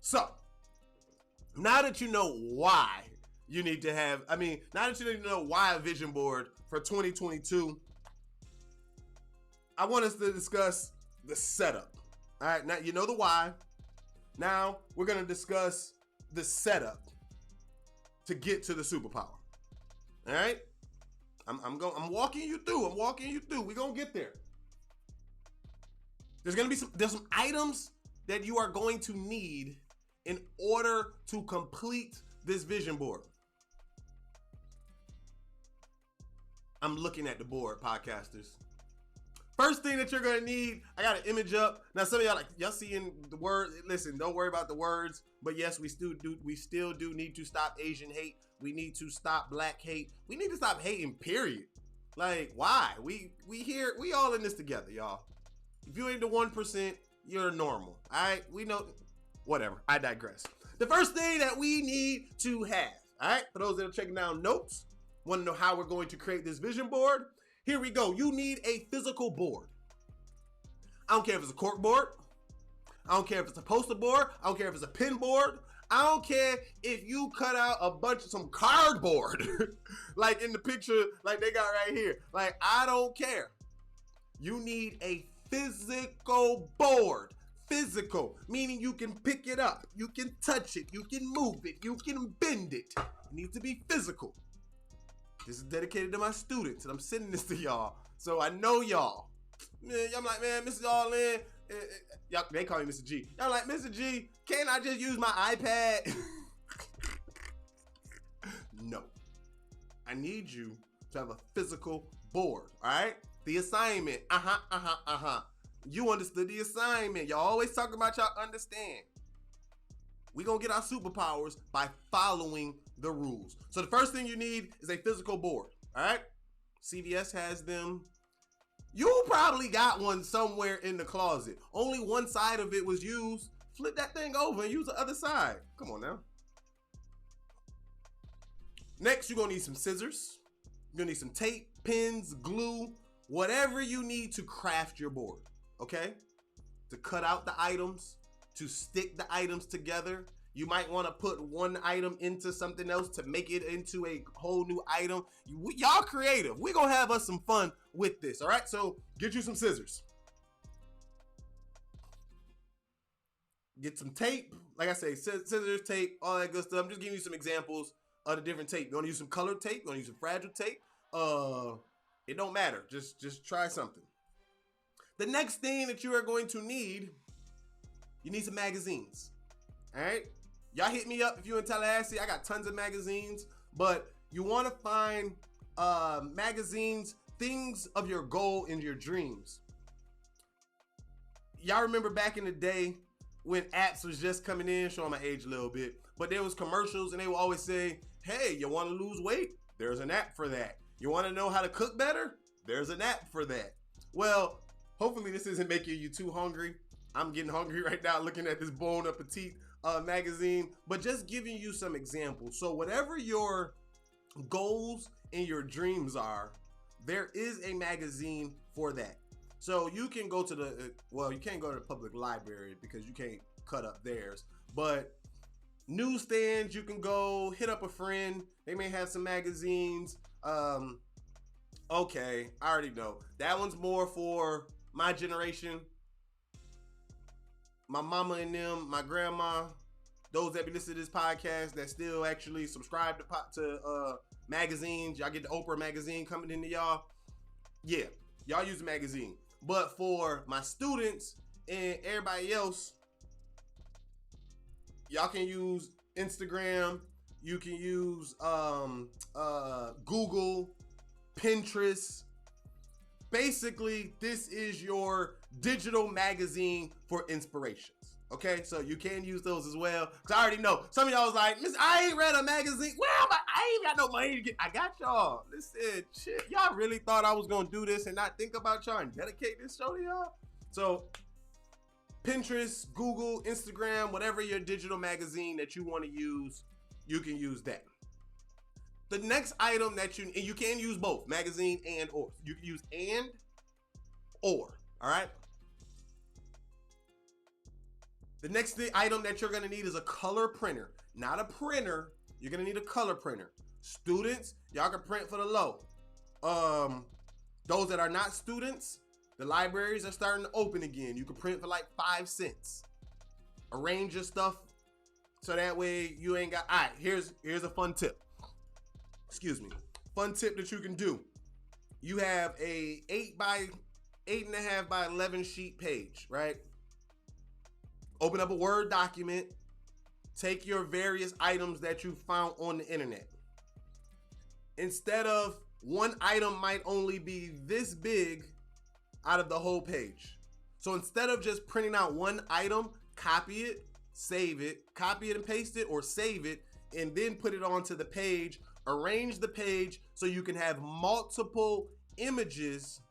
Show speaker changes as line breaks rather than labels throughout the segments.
So, now that you know why you need to have, now that you need to know why a vision board for 2022, I want us to discuss the setup. All right, now you know the why. Now we're going to discuss the setup to get to the superpower. All right? I'm walking you through. We're going to get there. There's some items that you are going to need in order to complete this vision board. I'm looking at the board, podcasters. First thing that you're going to need, I got an image up. Now, some of y'all seeing the word. Listen, don't worry about the words. But yes, we still do need to stop Asian hate. We need to stop black hate. We need to stop hating, period. Like, why? We all in this together, y'all. If you ain't the 1%, you're normal. All right? We know. Whatever. I digress. The first thing that we need to have, all right? For those that are checking down notes, want to know how we're going to create this vision board? Here we go. You need a physical board. I don't care if it's a cork board. I don't care if it's a poster board. I don't care if it's a pin board. I don't care if you cut out a bunch of some cardboard, like in the picture, like they got right here. Like, I don't care. You need a physical board. Physical, meaning you can pick it up, you can touch it, you can move it, you can bend it. It needs to be physical. This is dedicated to my students, and I'm sending this to y'all, so I know y'all. Man, I'm like, man, Mr. All-In, y'all, they call me Mr. G. Y'all like, Mr. G, can't I just use my iPad? No. I need you to have a physical board, all right? The assignment, You understood the assignment. Y'all always talking about y'all understand. We gonna get our superpowers by following the rules. So the first thing you need is a physical board, all right? CVS has them. You probably got one somewhere in the closet. Only one side of it was used. Flip that thing over and use the other side. Come on now. Next, you're gonna need some scissors. You're gonna need some tape, pins, glue, whatever you need to craft your board. Okay, to cut out the items, to stick the items together. You might want to put one item into something else to make it into a whole new item. Y'all creative. We're going to have us some fun with this. All right, so get you some scissors. Get some tape. Like I say, scissors, tape, all that good stuff. I'm just giving you some examples of the different tape. You want to use some colored tape? You want to use some fragile tape? It don't matter. Just try something. The next thing that you are going to need, you need some magazines. All right? Y'all hit me up if you're in Tallahassee. I got tons of magazines, but you want to find magazines, things of your goal and your dreams. Y'all remember back in the day when apps was just coming in, showing my age a little bit, but there was commercials and they would always say, hey, you want to lose weight? There's an app for that. You want to know how to cook better? There's an app for that. Well, hopefully this isn't making you too hungry. I'm getting hungry right now looking at this Bon Appetit magazine, but just giving you some examples. So whatever your goals and your dreams are, there is a magazine for that. So you can go to you can't go to the public library because you can't cut up theirs, but newsstands, you can go hit up a friend. They may have some magazines. Okay, I already know. That one's more for my generation. My mama and them, my grandma, those that be listening to this podcast that still actually subscribe to magazines. Y'all get the Oprah magazine coming into y'all. Yeah, y'all use the magazine. But for my students and everybody else, y'all can use Instagram. You can use Google, Pinterest. Basically, this is your digital magazine for inspirations. Okay, so you can use those as well. Cause I already know some of y'all was like, I ain't read a magazine. Well, I ain't got no money to get. I got y'all. Listen, shit, y'all really thought I was gonna do this and not think about y'all and dedicate this show to y'all? So Pinterest, Google, Instagram, whatever your digital magazine that you want to use, you can use that. The next item that you can use both magazine and or. You can use and or. All right. The next item that you're gonna need is a color printer. Not a printer, you're gonna need a color printer. Students, y'all can print for the low. Those that are not students, the libraries are starting to open again. You can print for like 5 cents. Arrange your stuff so that way you ain't got. All right, here's a fun tip. Excuse me. Fun tip that you can do. You have a 8.5 by 11 sheet page, right? Open up a Word document. Take your various items that you found on the internet. Instead of one item might only be this big out of the whole page. So instead of just printing out one item, copy it, save it, copy it and paste it, or save it, and then put it onto the page. Arrange the page so you can have multiple images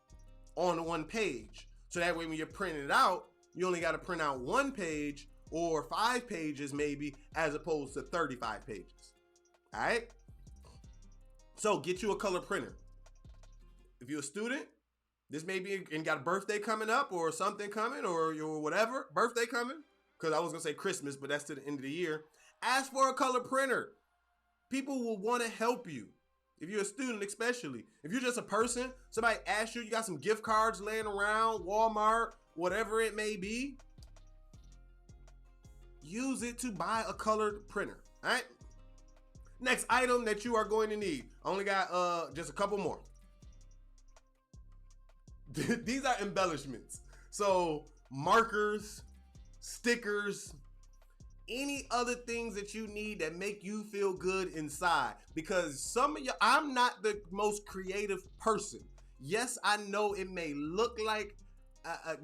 on one page. So that way when you're printing it out, you only got to print out one page or 5 pages maybe, as opposed to 35 pages. All right? So get you a color printer. If you're a student, this may be, and got a birthday coming up or something coming or your whatever, birthday coming, because I was going to say Christmas, but that's to the end of the year. Ask for a color printer. People will want to help you. If you're a student, especially. If you're just a person, somebody asks you, you got some gift cards laying around, Walmart, whatever it may be, use it to buy a colored printer. All right? Next item that you are going to need. I only got just a couple more. These are embellishments. So markers, stickers, any other things that you need that make you feel good inside. Because some of you, I'm not the most creative person. Yes, I know it may look like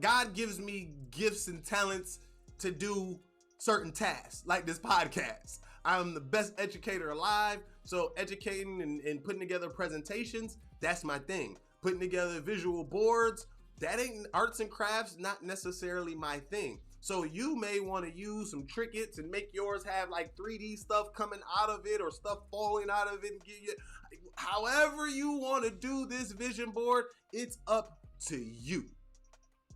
God gives me gifts and talents to do certain tasks, like this podcast. I'm the best educator alive. So educating and putting together presentations, that's my thing. Putting together visual boards, that ain't arts and crafts, not necessarily my thing. So you may want to use some Cricuts and make yours have like 3D stuff coming out of it or stuff falling out of it. And give you, however you want to do this vision board, it's up to you.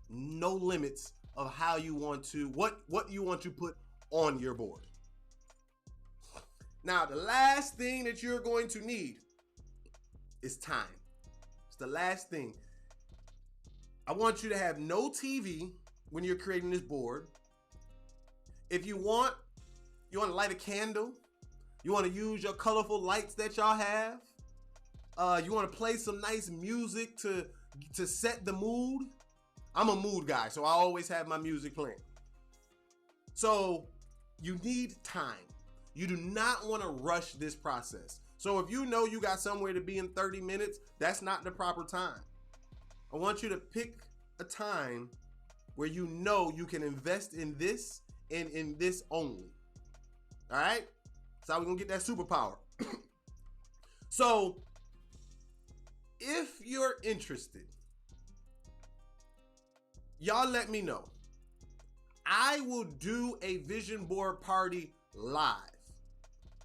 No limits of how you want to, what you want to put on your board. Now, the last thing that you're going to need is time. It's the last thing. I want you to have no TV when you're creating this board. If you want to light a candle, you want to use your colorful lights that y'all have, you want to play some nice music to set the mood. I'm a mood guy, so I always have my music playing. So you need time. You do not want to rush this process. So if you know you got somewhere to be in 30 minutes, that's not the proper time. I want you to pick a time where you know you can invest in this and in this only. All right? That's how we're going to get that superpower. So if you're interested, y'all let me know. I will do a vision board party live.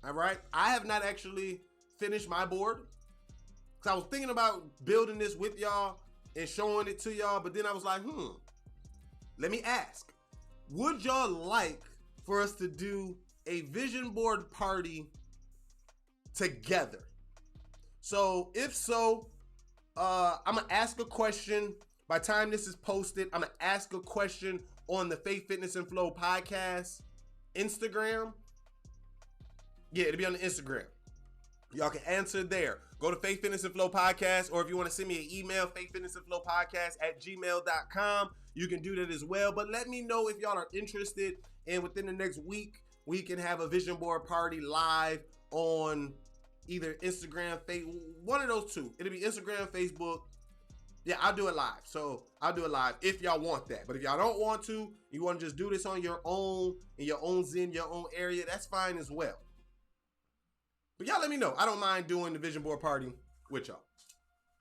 All right? I have not actually finished my board because I was thinking about building this with y'all and showing it to y'all, but then I was like, let me ask. Would y'all like for us to do a vision board party together? So if so, I'm gonna ask a question. By the time this is posted, I'm gonna ask a question on the Faith, Fitness, and Flow podcast Instagram. Yeah, it'll be on the Instagram. Y'all can answer there. Go to Faith, Fitness, and Flow podcast, or if you want to send me an email, faithfitnessandflowpodcast@gmail.com, you can do that as well. But let me know if y'all are interested, and within the next week, we can have a vision board party live on either Instagram, one of those two. It'll be Instagram, Facebook. Yeah, I'll do it live. So I'll do it live if y'all want that. But if y'all don't want to, you want to just do this on your own, in your own zen, your own area, that's fine as well. But y'all let me know. I don't mind doing the vision board party with y'all.